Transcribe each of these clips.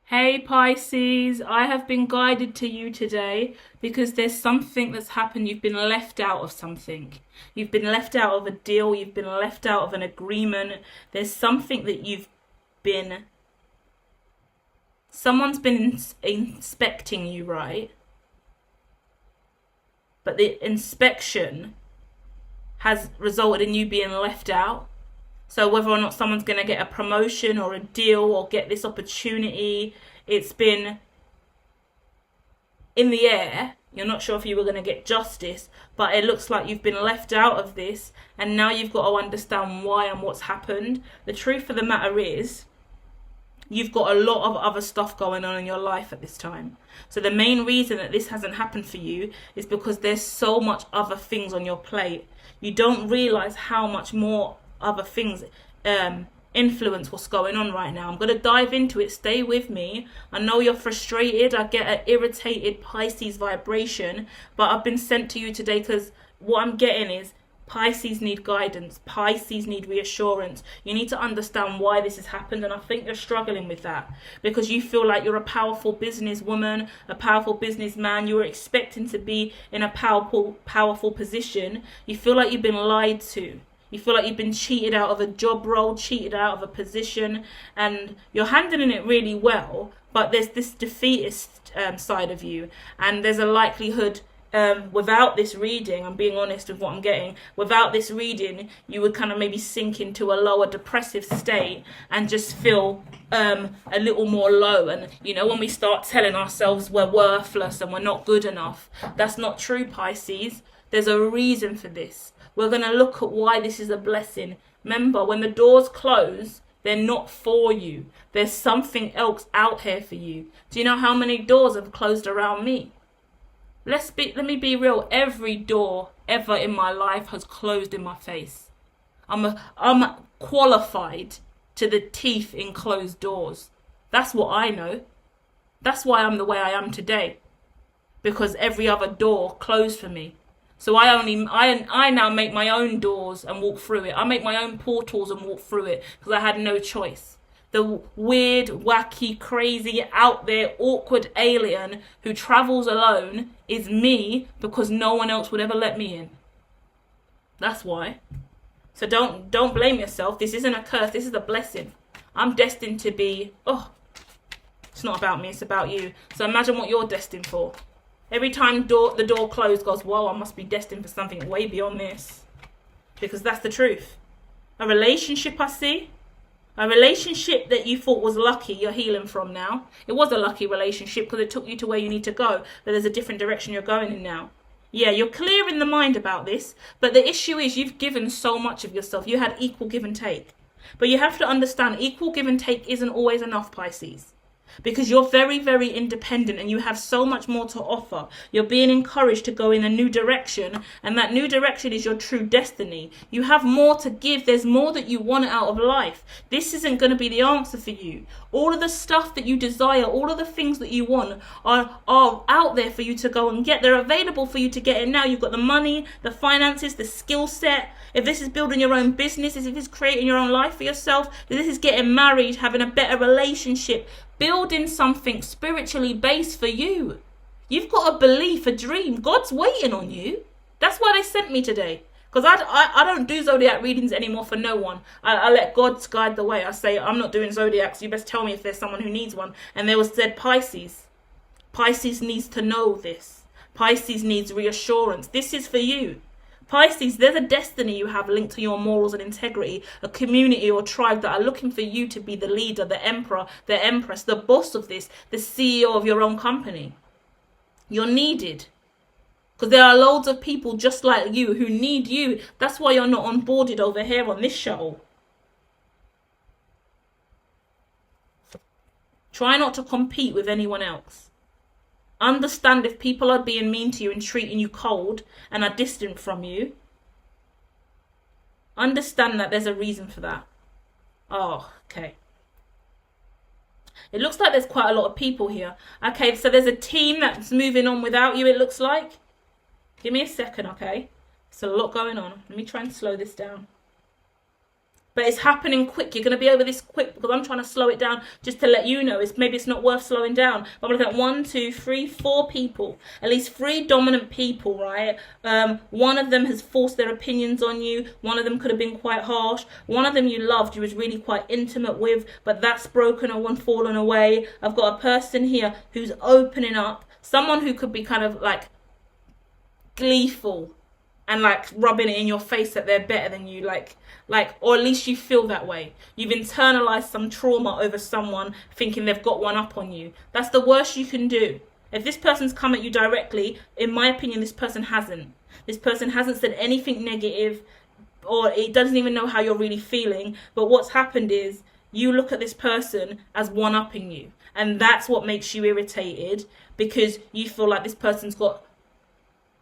Hey Pisces, I have been guided to you today because there's something that's happened. You've been left out of something. You've been left out of a deal. You've been left out of an agreement. There's something that been, someone's been inspecting you, right? But the inspection has resulted in you being left out. So whether or not someone's going to get a promotion or a deal or get this opportunity, it's been in the air. You're not sure if you were going to get justice, but it looks like you've been left out of this, and now you've got to understand why and what's happened. The truth of the matter is, you've got a lot of other stuff going on in your life at this time. So the main reason that this hasn't happened for you is because there's so much other things on your plate. You don't realize how much more other things influence what's going on right now. I'm going to dive into it. Stay with me. I know you're frustrated. I get an irritated Pisces vibration, but I've been sent to you today because what I'm getting is Pisces need guidance. Pisces need reassurance. You need to understand why this has happened, and I think you're struggling with that because you feel like you're a powerful businesswoman, a powerful businessman. You're expecting to be in a powerful position. You feel like you've been lied to. You feel like you've been cheated out of a job role, cheated out of a position, and you're handling it really well, but there's this defeatist side of you, and there's a likelihood without this reading, I'm being honest with what I'm getting, without this reading, you would kind of maybe sink into a lower depressive state and just feel a little more low. And, when we start telling ourselves we're worthless and we're not good enough, that's not true, Pisces. There's a reason for this. We're going to look at why this is a blessing. Remember, when the doors close, they're not for you. There's something else out here for you. Do you know how many doors have closed around me? Let me be real. Every door ever in my life has closed in my face. I'm qualified to the teeth in closed doors. That's what I know. That's why I'm the way I am today. Because every other door closed for me. So I now make my own doors and walk through it. I make my own portals and walk through it because I had no choice. The weird, wacky, crazy, out there, awkward alien who travels alone is me because no one else would ever let me in. That's why. So don't blame yourself. This isn't a curse. This is a blessing. I'm destined to be, it's not about me, it's about you. So imagine what you're destined for. Every time the door closed goes, whoa, I must be destined for something way beyond this. Because that's the truth. A relationship I see, a relationship that you thought was lucky, you're healing from now. It was a lucky relationship because it took you to where you need to go, but there's a different direction you're going in now. Yeah, you're clear in the mind about this, but the issue is you've given so much of yourself. You had equal give and take. But you have to understand, equal give and take isn't always enough, Pisces. Because you're very, very independent and you have so much more to offer. You're being encouraged to go in a new direction, and that new direction is your true destiny. You have more to give. There's more that you want out of life. This isn't going to be the answer for you. All of the stuff that you desire, all of the things that you want are out there for you to go and get. They're available for you to get it now. You've got the money, the finances, the skill set. If this is building your own business, if this is creating your own life for yourself, if this is getting married, having a better relationship, building something spiritually based for you. You've got a belief, a dream. God's waiting on you. That's why they sent me today. Because I don't do zodiac readings anymore for no one. I let God guide the way. I say, I'm not doing zodiacs. You best tell me if there's someone who needs one. And there was said Pisces. Pisces needs to know this. Pisces needs reassurance. This is for you. Pisces, there's a destiny you have linked to your morals and integrity, a community or tribe that are looking for you to be the leader, the emperor, the empress, the boss of this, the CEO of your own company. You're needed. Because there are loads of people just like you who need you. That's why you're not onboarded over here on this show. Try not to compete with anyone else. Understand if people are being mean to you and treating you cold and are distant from you. Understand that there's a reason for that. Oh, okay. It looks like there's quite a lot of people here. Okay, so there's a team that's moving on without you, it looks like. Give me a second, okay? There's a lot going on. Let me try and slow this down. But it's happening quick. You're going to be over this quick because I'm trying to slow it down just to let you know. Maybe it's not worth slowing down. But I'm looking at 1, 2, 3, 4 people. At least 3 dominant people, right? One of them has forced their opinions on you. One of them could have been quite harsh. One of them you loved, you was really quite intimate with, but that's broken or fallen away. I've got a person here who's opening up. Someone who could be kind of like gleeful and like rubbing it in your face that they're better than you, like, or at least you feel that way. You've internalized some trauma over someone thinking they've got one up on you. That's the worst you can do. If this person's come at you directly, in my opinion, this person hasn't. This person hasn't said anything negative, or it doesn't even know how you're really feeling. But what's happened is you look at this person as one-upping you. And that's what makes you irritated, because you feel like this person's got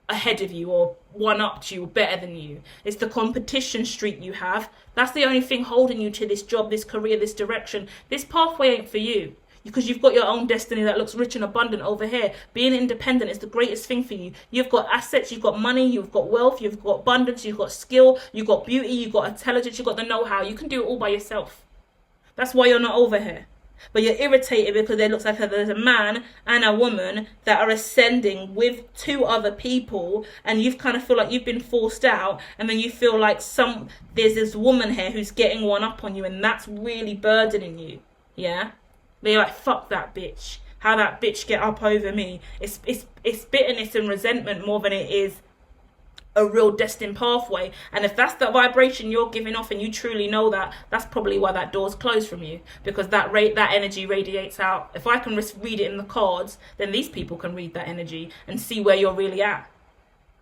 ahead of you or one-upped you or better than you. It's the competition streak you have. That's the only thing holding you to this job, this career, this direction. This pathway ain't for you, because you've got your own destiny that looks rich and abundant over here. Being independent is the greatest thing for you. You've got assets, you've got money, you've got wealth, you've got abundance, you've got skill, you've got beauty, you've got intelligence, you've got the know-how. You can do it all by yourself. That's why you're not over here. But you're irritated because it looks like there's a man and a woman that are ascending with 2 other people, and you kind of feel like you've been forced out, and then you feel like there's this woman here who's getting one up on you, and that's really burdening you. Yeah? They're like, fuck that bitch. How that bitch get up over me? It's bitterness and resentment more than it is a real destined pathway. And if that's the vibration you're giving off and you truly know that, that's probably why that door's closed from you, because that energy radiates out. If I can read it in the cards, then these people can read that energy and see where you're really at.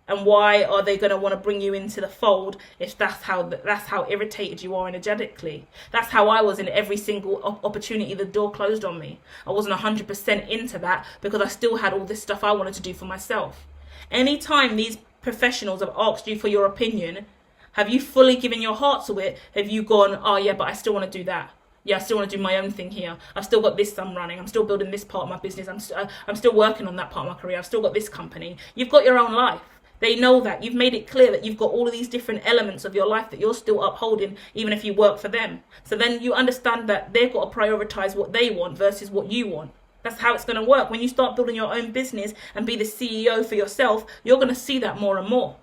And why are they going to want to bring you into the fold if that's how irritated you are energetically? That's how I was in every single opportunity the door closed on me. I wasn't 100% into that because I still had all this stuff I wanted to do for myself. Anytime these professionals have asked you for your opinion, have you fully given your heart to it? Have you gone, oh yeah, but I still want to do that. Yeah, I still want to do my own thing here. I've still got this I'm running. I'm still building this part of my business. I'm still working on that part of my career. I've still got this company. You've got your own life. They know that. You've made it clear that you've got all of these different elements of your life that you're still upholding, even if you work for them. So then you understand that they've got to prioritize what they want versus what you want. That's how it's going to work. When you start building your own business and be the CEO for yourself, you're going to see that more and more,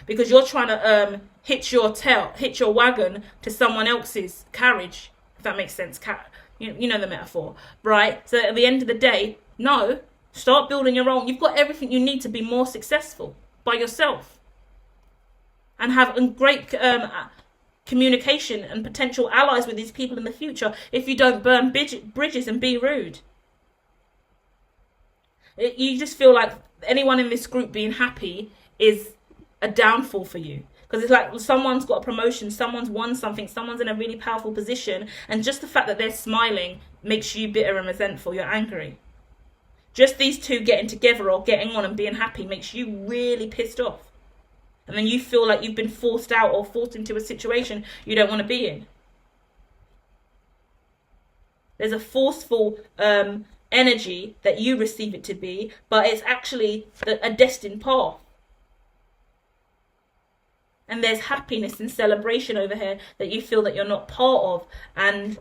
because you're trying to hitch your wagon to someone else's carriage, if that makes sense. You know the metaphor, right? So at the end of the day, no, start building your own. You've got everything you need to be more successful by yourself and have great communication and potential allies with these people in the future if you don't burn bridges and be rude. You just feel like anyone in this group being happy is a downfall for you. Because it's like someone's got a promotion, someone's won something, someone's in a really powerful position, and just the fact that they're smiling makes you bitter and resentful, you're angry. Just these two getting together or getting on and being happy makes you really pissed off. And then you feel like you've been forced out or forced into a situation you don't want to be in. There's a forceful energy that you receive it to be, but it's actually a destined path. And there's happiness and celebration over here that you feel that you're not part of. And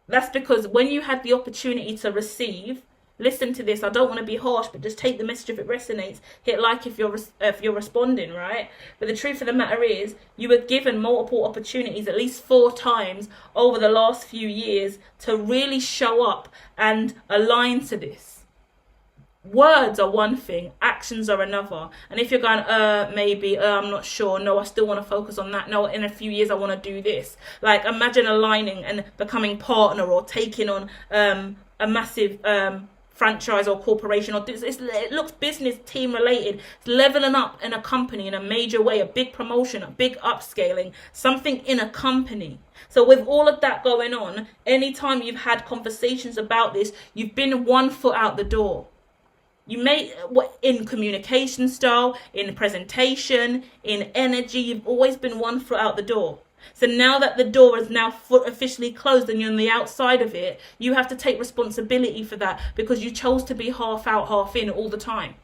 that's because when you had the opportunity to receive, listen to this, I don't want to be harsh, but just take the message if it resonates. Hit like if you're responding, right? But the truth of the matter is, you were given multiple opportunities, at least 4 times over the last few years, to really show up and align to this. Words are one thing, actions are another. And if you're going, maybe, I'm not sure, no, I still want to focus on that, no, in a few years I want to do this. Like, imagine aligning and becoming partner or taking on a massive franchise or corporation, or it looks business team related. It's leveling up in a company in a major way, a big promotion, a big upscaling, something in a company. So with all of that going on, anytime you've had conversations about this, you've been 1 foot out the door. You may, in communication style, in presentation, in energy, you've always been 1 foot out the door. So now that the door is now officially closed and you're on the outside of it, you have to take responsibility for that, because you chose to be half out, half in all the time.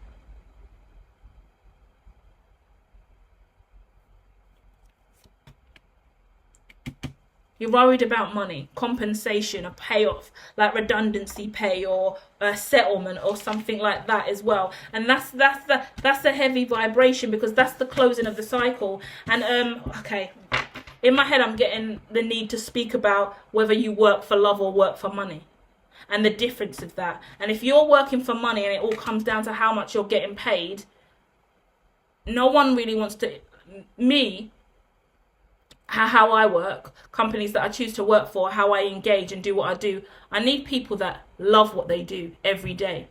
You're worried about money, compensation, a payoff, like redundancy pay or a settlement or something like that as well. And that's a heavy vibration, because that's the closing of the cycle. And okay, in my head I'm getting the need to speak about whether you work for love or work for money, and the difference of that. And if you're working for money and it all comes down to how much you're getting paid, no one really wants to. Me, how I work, companies that I choose to work for, how I engage and do what I do, I need people that love what they do every day.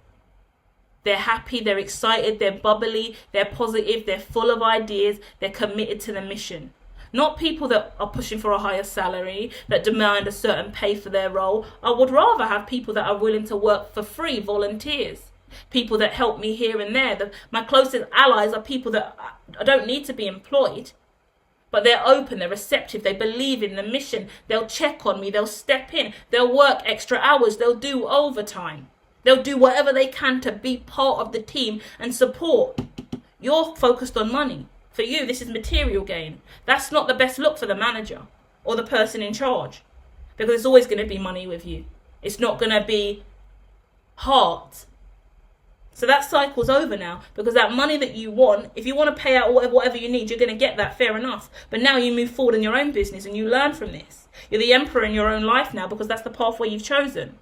They're happy, they're excited, they're bubbly, they're positive, they're full of ideas, they're committed to the mission. Not people that are pushing for a higher salary, that demand a certain pay for their role. I would rather have people that are willing to work for free, volunteers. People that help me here and there. My closest allies are people that I don't need to be employed, but they're open, they're receptive, they believe in the mission. They'll check on me, they'll step in, they'll work extra hours, they'll do overtime. They'll do whatever they can to be part of the team and support. You're focused on money. For you, this is material gain. That's not the best look for the manager or the person in charge, because it's always going to be money with you. It's not going to be heart. So that cycle's over now, because that money that you want, if you want to pay out whatever you need, you're going to get that, fair enough. But now you move forward in your own business and you learn from this. You're the emperor in your own life now, because that's the pathway you've chosen.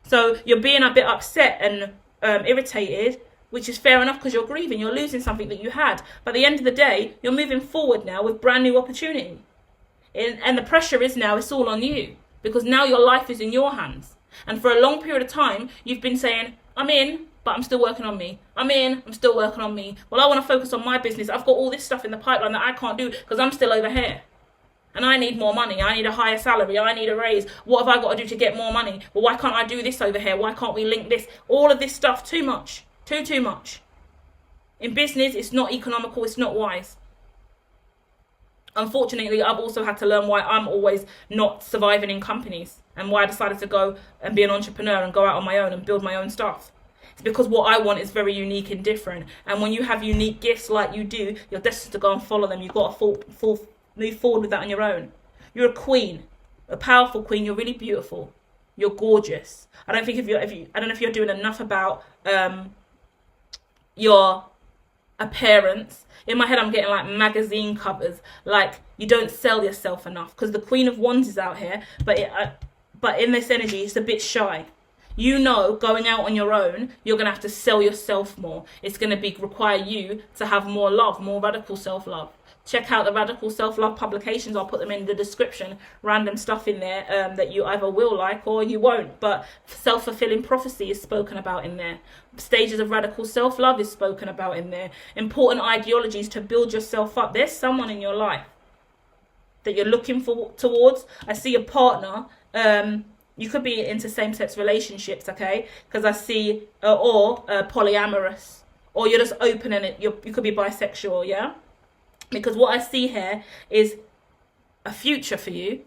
So you're being a bit upset and irritated, which is fair enough, because you're grieving, you're losing something that you had. But at the end of the day, you're moving forward now with brand new opportunity. And the pressure is now, it's all on you, because now your life is in your hands. And for a long period of time, you've been saying, I'm in, but I'm still working on me. I'm in, I'm still working on me. Well, I want to focus on my business. I've got all this stuff in the pipeline that I can't do because I'm still over here. And I need more money. I need a higher salary. I need a raise. What have I got to do to get more money? Well, why can't I do this over here? Why can't we link this? All of this stuff, too much. Too much. In business, it's not economical. It's not wise. Unfortunately, I've also had to learn why I'm always not surviving in companies, and why I decided to go and be an entrepreneur and go out on my own and build my own stuff. It's because what I want is very unique and different. And when you have unique gifts like you do, you're destined to go and follow them. You've got to move forward with that on your own. You're a queen, a powerful queen. You're really beautiful. You're gorgeous. I don't know if you're doing enough about your appearance. In my head, I'm getting like magazine covers. Like, you don't sell yourself enough, because the Queen of Wands is out here, but in this energy, it's a bit shy. You know, going out on your own, you're going to have to sell yourself more. It's going to require you to have more love, more radical self-love. Check out the Radical Self-Love publications. I'll put them in the description. Random stuff in there that you either will like or you won't. But self-fulfilling prophecy is spoken about in there. Stages of radical self-love is spoken about in there. Important ideologies to build yourself up. There's someone in your life that you're looking towards. I see a partner. You could be into same-sex relationships, okay? Because I see, or polyamorous. Or you're just open and you could be bisexual, yeah? Because what I see here is a future for you.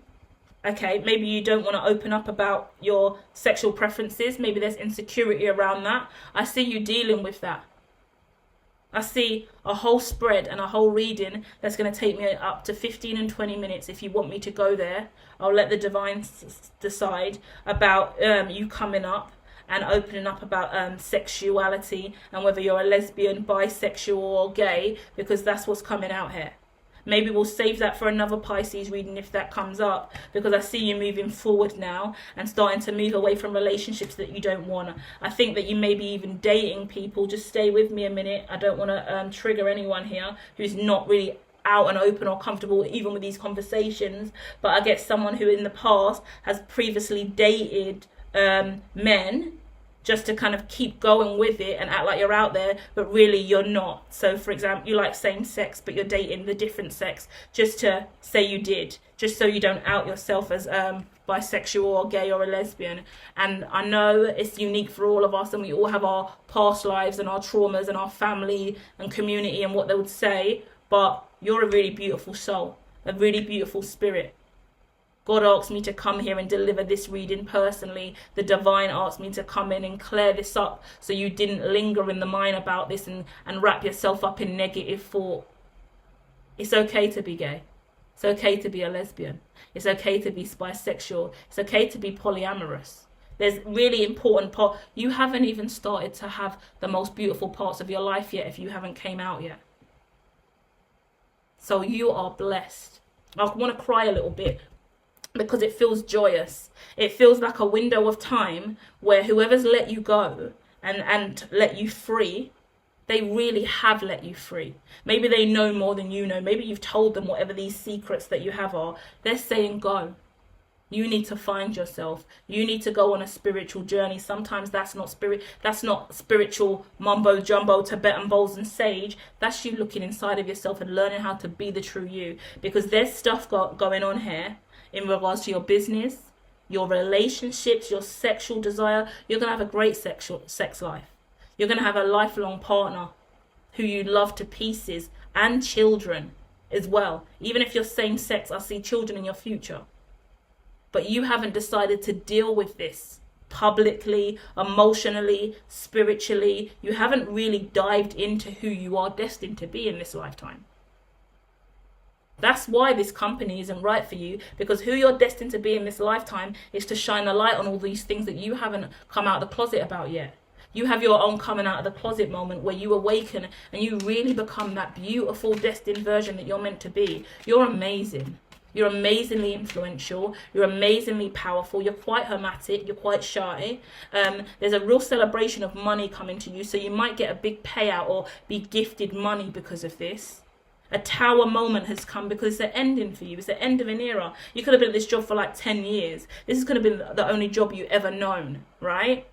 Okay, maybe you don't want to open up about your sexual preferences. Maybe there's insecurity around that. I see you dealing with that. I see a whole spread and a whole reading that's going to take me up to 15 and 20 minutes. If you want me to go there, I'll let the divine decide about you coming up and opening up about sexuality and whether you're a lesbian, bisexual or gay, because that's what's coming out here. Maybe we'll save that for another Pisces reading if that comes up, because I see you moving forward now and starting to move away from relationships that you don't want. I think that you may be even dating people. Just stay with me a minute. I don't want to trigger anyone here who's not really out and open or comfortable even with these conversations. But I get someone who in the past has previously dated men just to kind of keep going with it and act like you're out there, but really you're not. So for example, you like same sex, but you're dating the different sex just to say you did, just so you don't out yourself as bisexual or gay or a lesbian. And I know it's unique for all of us, and we all have our past lives and our traumas and our family and community and what they would say, but you're a really beautiful soul, a really beautiful spirit. God asked me to come here and deliver this reading personally. The divine asked me to come in and clear this up so you didn't linger in the mind about this and wrap yourself up in negative thought. It's okay to be gay. It's okay to be a lesbian. It's okay to be bisexual. It's okay to be polyamorous. There's really important part. You haven't even started to have the most beautiful parts of your life yet if you haven't came out yet. So you are blessed. I want to cry a little bit because it feels joyous. It feels like a window of time where whoever's let you go and let you free, they really have let you free. Maybe they know more than you know. Maybe you've told them whatever these secrets that you have are. They're saying go. You need to find yourself. You need to go on a spiritual journey. Sometimes that's not spiritual mumbo jumbo, Tibetan bowls and sage. That's you looking inside of yourself and learning how to be the true you. Because there's stuff going on here in regards to your business, your relationships, your sexual desire. You're going to have a great sex life. You're going to have a lifelong partner who you love to pieces, and children as well. Even if you're same sex, I see children in your future. But you haven't decided to deal with this publicly, emotionally, spiritually. You haven't really dived into who you are destined to be in this lifetime. That's why this company isn't right for you, because who you're destined to be in this lifetime is to shine a light on all these things that you haven't come out of the closet about yet. You have your own coming out of the closet moment where you awaken and you really become that beautiful destined version that you're meant to be. You're amazing. You're amazingly influential. You're amazingly powerful. You're quite hermetic. You're quite shy. There's a real celebration of money coming to you. So you might get a big payout or be gifted money because of this. A tower moment has come because it's an ending for you. It's the end of an era. You could have been at this job for like 10 years. This is going to be the only job you ever known, right?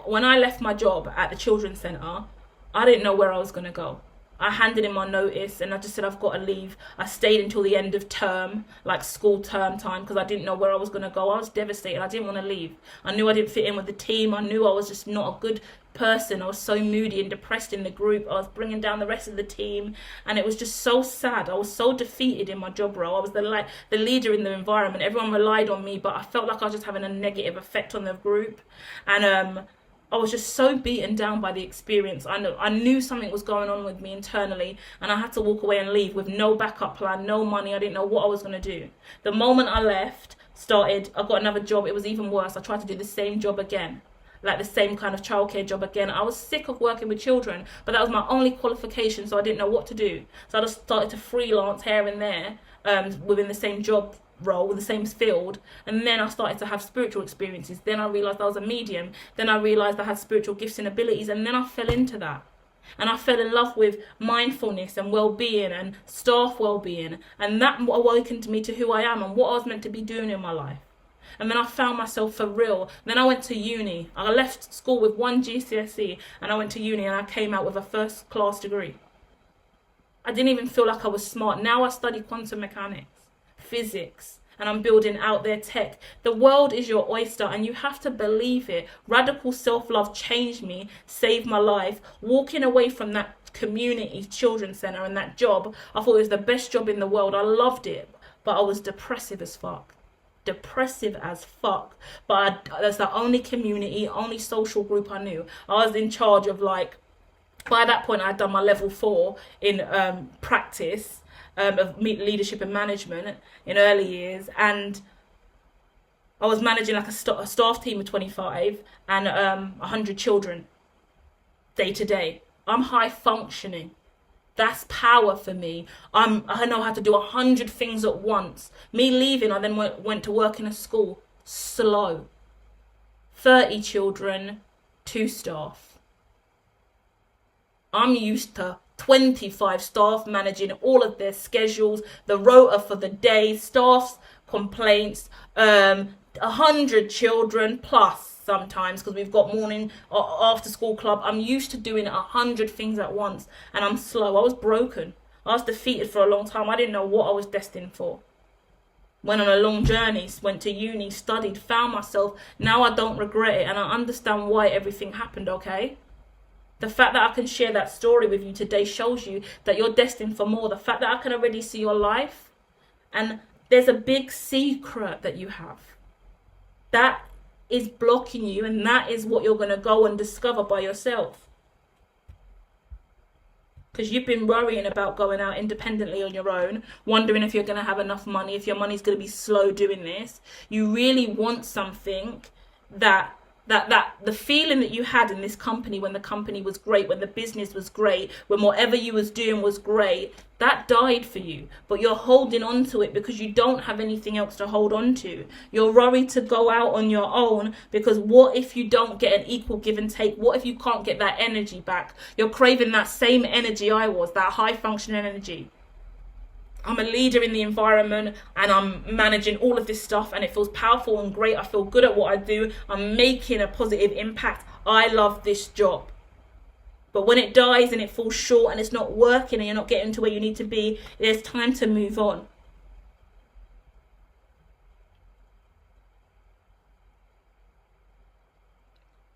When I left my job at the children's centre, I didn't know where I was going to go. I handed in my notice and I just said I've got to leave. I stayed until the end of term, like school term time, because I didn't know where I was going to go. I was devastated. I didn't want to leave. I knew I didn't fit in with the team. I knew I was just not a good person. I was so moody and depressed in the group. I was bringing down the rest of the team and it was just so sad. I was so defeated in my job role. I was the leader in the environment. Everyone relied on me, but I felt like I was just having a negative effect on the group. And I was just so beaten down by the experience. I knew something was going on with me internally and I had to walk away and leave with no backup plan, no money. I didn't know what I was going to do. The moment I left, I got another job. It was even worse. I tried to do the same job again, like the same kind of childcare job again. I was sick of working with children, but that was my only qualification, so I didn't know what to do. So I just started to freelance here and there within the same job role, with the same field, and then I started to have spiritual experiences. Then I realised I was a medium. Then I realised I had spiritual gifts and abilities, and then I fell into that. And I fell in love with mindfulness and well-being and staff well-being, and that awakened me to who I am and what I was meant to be doing in my life. And then I found myself for real. Then I went to uni. I left school with 1 GCSE and I went to uni and I came out with a first class degree. I didn't even feel like I was smart. Now I study quantum mechanics, physics, and I'm building out their tech. The world is your oyster and you have to believe it. Radical self-love changed me, saved my life. Walking away from that community children's centre and that job, I thought it was the best job in the world. I loved it, but I was depressive as fuck. But that's the only community, only social group I knew. I was in charge of, like, by that point I had done my level 4 in practice of leadership and management in early years, and I was managing like a staff team of 25 and 100 children day to day. I'm high functioning. That's power for me. I know how to do 100 things at once. Me leaving, I then went to work in a school. Slow. 30 children, 2 staff. I'm used to 25 staff managing all of their schedules, the rota for the day, staff's complaints, 100 children plus sometimes, because we've got morning or after school club. I'm used to doing 100 things at once and I'm slow. I was broken. I was defeated for a long time. I didn't know what I was destined for. Went on a long journey, went to uni, studied, found myself. Now I don't regret it and I understand why everything happened, okay? The fact that I can share that story with you today shows you that you're destined for more. The fact that I can already see your life, and there's a big secret that you have that is blocking you, and that is what you're going to go and discover by yourself. because you've been worrying about going out independently on your own, wondering if you're going to have enough money, if your money's going to be slow doing this. You really want something that the feeling that you had in this company, when the company was great, when the business was great, when whatever you was doing was great, that died for you. But you're holding on to it because you don't have anything else to hold on to. You're worried to go out on your own because what if you don't get an equal give and take? What if you can't get that energy back? You're craving that same energy I was, that high functioning energy. I'm a leader in the environment and I'm managing all of this stuff and it feels powerful and great. I feel good at what I do. I'm making a positive impact. I love this job. But when it dies and it falls short and it's not working and you're not getting to where you need to be, there's time to move on.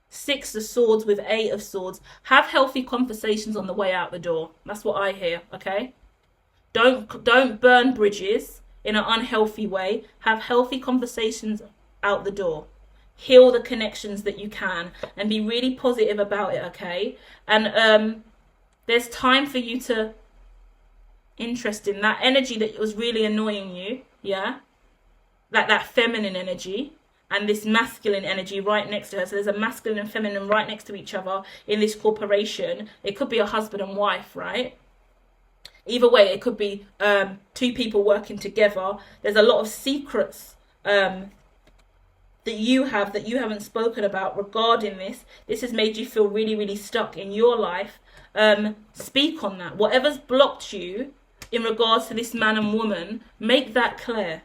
Six of Swords with Eight of Swords. Have healthy conversations on the way out the door. That's what I hear, okay? Don't burn bridges in an unhealthy way. Have healthy conversations out the door. Heal the connections that you can and be really positive about it, okay? And there's time for you to, interesting, that energy that was really annoying you, yeah? Like that feminine energy and this masculine energy right next to her. So there's a masculine and feminine right next to each other in this corporation. It could be a husband and wife, right? Either way, it could be two people working together. There's a lot of secrets that you have that you haven't spoken about regarding this. This has made you feel really, really stuck in your life. Speak on that. Whatever's blocked you in regards to this man and woman, make that clear.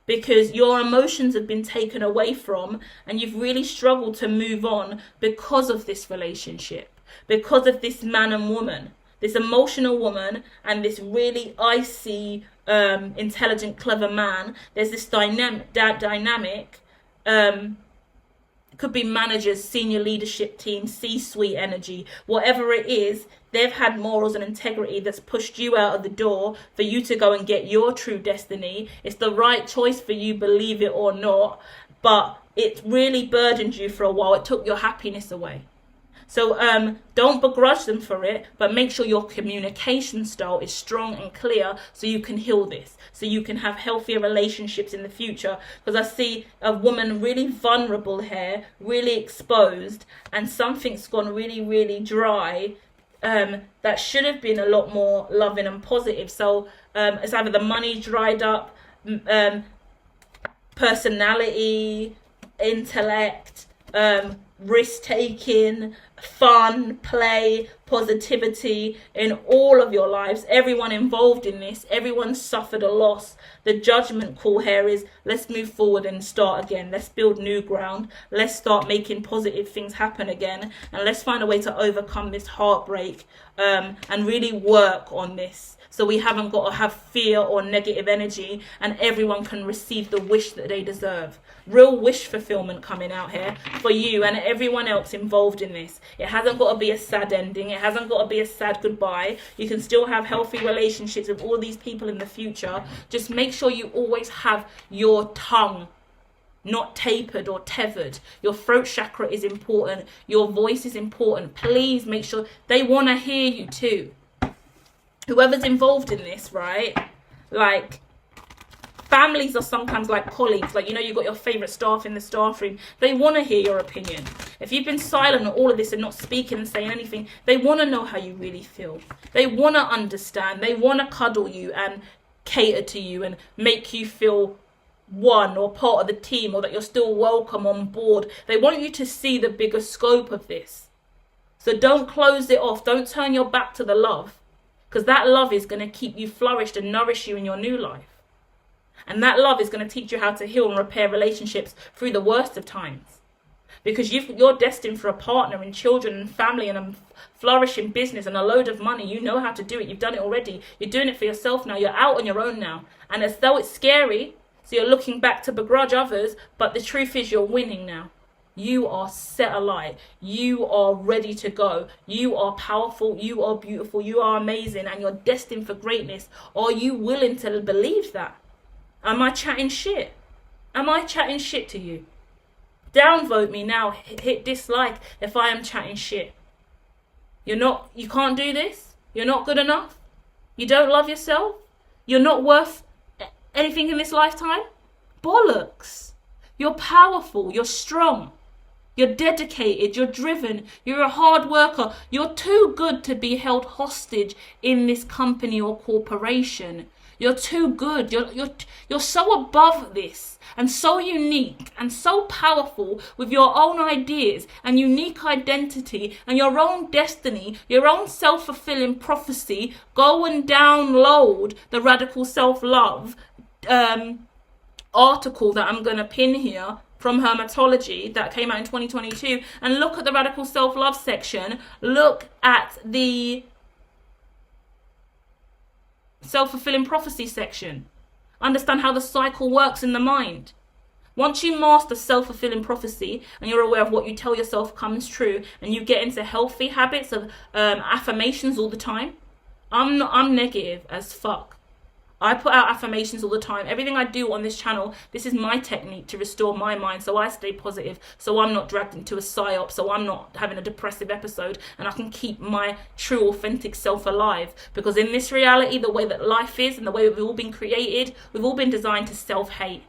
Because your emotions have been taken away from and you've really struggled to move on because of this relationship. Because of this man and woman. This emotional woman and this really icy, intelligent, clever man. There's this dynamic. Could be managers, senior leadership team, C-suite energy. Whatever it is, they've had morals and integrity that's pushed you out of the door for you to go and get your true destiny. It's the right choice for you, believe it or not. But it really burdened you for a while. It took your happiness away. So don't begrudge them for it, but make sure your communication style is strong and clear so you can heal this, so you can have healthier relationships in the future. Because I see a woman really vulnerable here, really exposed, and something's gone really, really dry that should have been a lot more loving and positive. So it's either the money dried up, personality, intellect, risk-taking, fun, play, positivity in all of your lives. Everyone involved in this, everyone suffered a loss. The judgment call here is, let's move forward and start again. Let's build new ground. Let's start making positive things happen again. And let's find a way to overcome this heartbreak and really work on this. So we haven't got to have fear or negative energy and everyone can receive the wish that they deserve. Real wish fulfillment coming out here for you and everyone else involved in this. It hasn't got to be a sad ending. It hasn't got to be a sad goodbye. You can still have healthy relationships with all these people in the future. Just make sure you always have your tongue not tapered or tethered. Your throat chakra is important. Your voice is important. Please make sure they want to hear you too. Whoever's involved in this, right? Like, families are sometimes like colleagues. Like, you know, you've got your favourite staff in the staff room. They want to hear your opinion. If you've been silent on all of this and not speaking and saying anything, they want to know how you really feel. They want to understand. They want to cuddle you and cater to you and make you feel one or part of the team, or that you're still welcome on board. They want you to see the bigger scope of this. So don't close it off. Don't turn your back to the love. Because that love is going to keep you flourished and nourish you in your new life. And that love is going to teach you how to heal and repair relationships through the worst of times. Because you're destined for a partner and children and family and a flourishing business and a load of money. You know how to do it. You've done it already. You're doing it for yourself now. You're out on your own now. And as though it's scary, so you're looking back to begrudge others, but the truth is you're winning now. You are set alight. You are ready to go. You are powerful. You are beautiful. You are amazing. And you're destined for greatness. Are you willing to believe that? Am I chatting shit? Am I chatting shit to you? Downvote me now. Hit dislike if I am chatting shit. You can't do this? You're not good enough? You don't love yourself? You're not worth anything in this lifetime? Bollocks. You're powerful. You're strong. You're dedicated. You're driven. You're a hard worker. You're too good to be held hostage in this company or corporation. You're too good. You're so above this and so unique and so powerful with your own ideas and unique identity and your own destiny, your own self-fulfilling prophecy. Go and download the Radical Self-Love article that I'm going to pin here from Hermitology that came out in 2022, and look at the Radical Self-Love section. Look at the self-fulfilling prophecy section. Understand how the cycle works in the mind. Once you master self-fulfilling prophecy and you're aware of what you tell yourself comes true, and you get into healthy habits of affirmations all the time. I'm negative as fuck. I put out affirmations all the time. Everything I do on this channel, this is my technique to restore my mind, so I stay positive, so I'm not dragged into a psyop, so I'm not having a depressive episode, and I can keep my true authentic self alive. Because in this reality, the way that life is and the way we've all been created, we've all been designed to self-hate.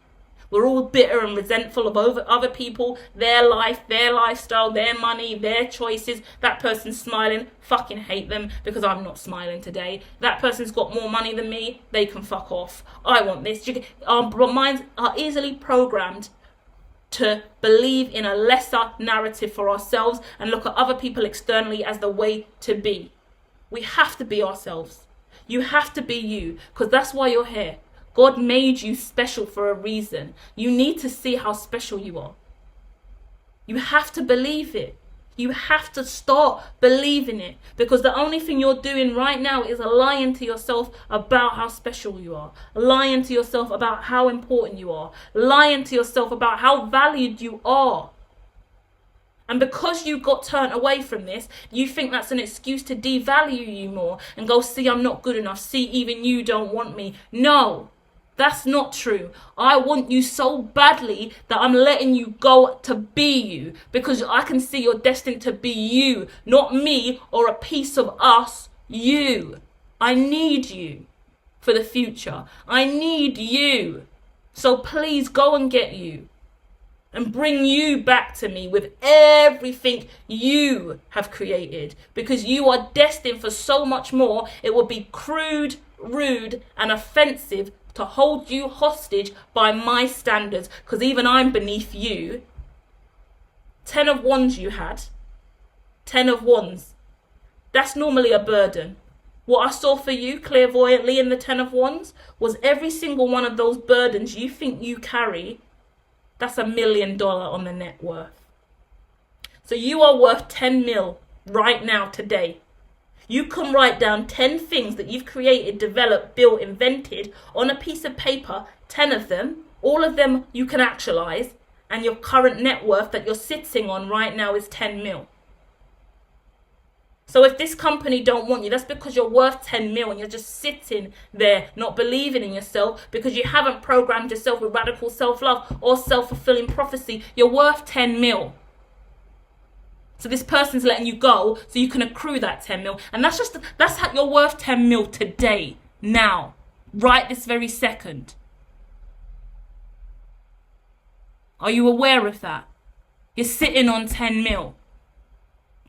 We're all bitter and resentful of other people, their life, their lifestyle, their money, their choices. That person's smiling, fucking hate them because I'm not smiling today. That person's got more money than me, they can fuck off. I want this. Our minds are easily programmed to believe in a lesser narrative for ourselves and look at other people externally as the way to be. We have to be ourselves. You have to be you, because that's why you're here. God made you special for a reason. You need to see how special you are. You have to believe it. You have to start believing it, because the only thing you're doing right now is lying to yourself about how special you are, lying to yourself about how important you are, lying to yourself about how valued you are. And because you got turned away from this, you think that's an excuse to devalue you more and go, see, I'm not good enough. See, even you don't want me. No. That's not true. I want you so badly that I'm letting you go to be you, because I can see you're destined to be you, not me or a piece of us, you. I need you for the future. I need you. So please go and get you and bring you back to me with everything you have created, because you are destined for so much more. It would be crude, rude and offensive to hold you hostage by my standards, because even I'm beneath you. 10 of Wands you had. 10 of Wands. That's normally a burden. What I saw for you clairvoyantly in the 10 of Wands was every single one of those burdens you think you carry, that's $1 million on the net worth. So you are worth 10 mil right now, today. You can write down 10 things that you've created, developed, built, invented on a piece of paper, 10 of them. All of them you can actualize, and your current net worth that you're sitting on right now is 10 mil. So if this company don't want you, that's because you're worth 10 mil and you're just sitting there not believing in yourself, because you haven't programmed yourself with radical self-love or self-fulfilling prophecy. You're worth 10 mil. So this person's letting you go so you can accrue that 10 mil. And that's how you're worth 10 mil today, now, right this very second. Are you aware of that? You're sitting on 10 mil.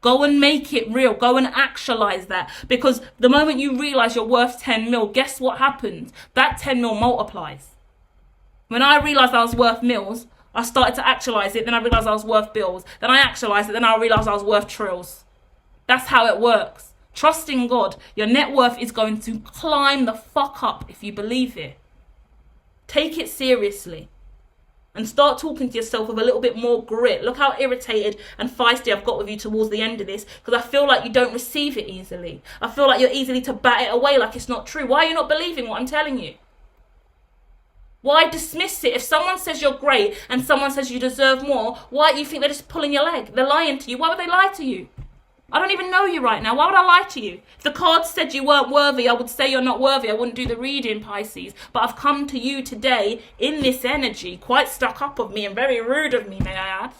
Go and make it real. Go and actualize that. Because the moment you realize you're worth 10 mil, guess what happens? That 10 mil multiplies. When I realized I was worth mils, I started to actualize it, then I realized I was worth bills. Then I actualized it, then I realized I was worth trills. That's how it works. Trust in God. Your net worth is going to climb the fuck up if you believe it. Take it seriously. And start talking to yourself with a little bit more grit. Look how irritated and feisty I've got with you towards the end of this, because I feel like you don't receive it easily. I feel like you're easily to bat it away like it's not true. Why are you not believing what I'm telling you? Why dismiss it? If someone says you're great and someone says you deserve more, why do you think they're just pulling your leg? They're lying to you. Why would they lie to you? I don't even know you right now. Why would I lie to you? If the cards said you weren't worthy, I would say you're not worthy. I wouldn't do the reading, Pisces. But I've come to you today in this energy, quite stuck up of me and very rude of me, may I add.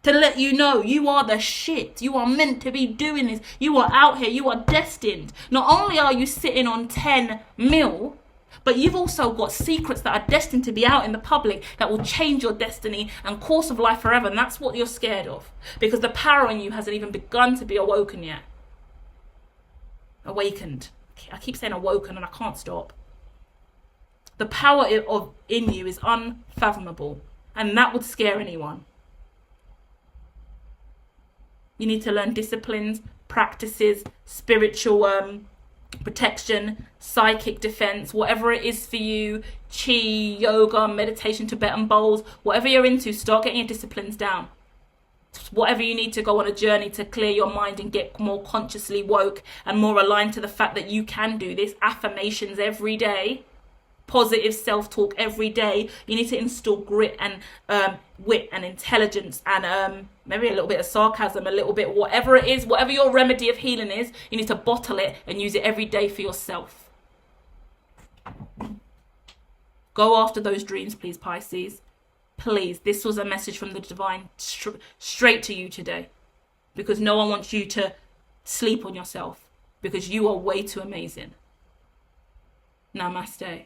To let you know you are the shit. You are meant to be doing this. You are out here. You are destined. Not only are you sitting on 10 mil, but you've also got secrets that are destined to be out in the public that will change your destiny and course of life forever. And that's what you're scared of, because the power in you hasn't even begun to be awoken yet. Awakened. I keep saying awoken and I can't stop. The power in you is unfathomable, and that would scare anyone. You need to learn disciplines, practices, spiritual protection, psychic defense, whatever it is for you, chi, yoga, meditation, Tibetan bowls, whatever you're into, start getting your disciplines down. Whatever you need to go on a journey to clear your mind and get more consciously woke and more aligned to the fact that you can do this. Affirmations every day. Positive self-talk every day. You need to install grit and wit and intelligence and maybe a little bit of sarcasm, a little bit, whatever it is, whatever your remedy of healing is, you need to bottle it and use it every day for yourself. Go after those dreams, please, Pisces. Please, this was a message from the divine straight to you today, because no one wants you to sleep on yourself, because you are way too amazing. Namaste.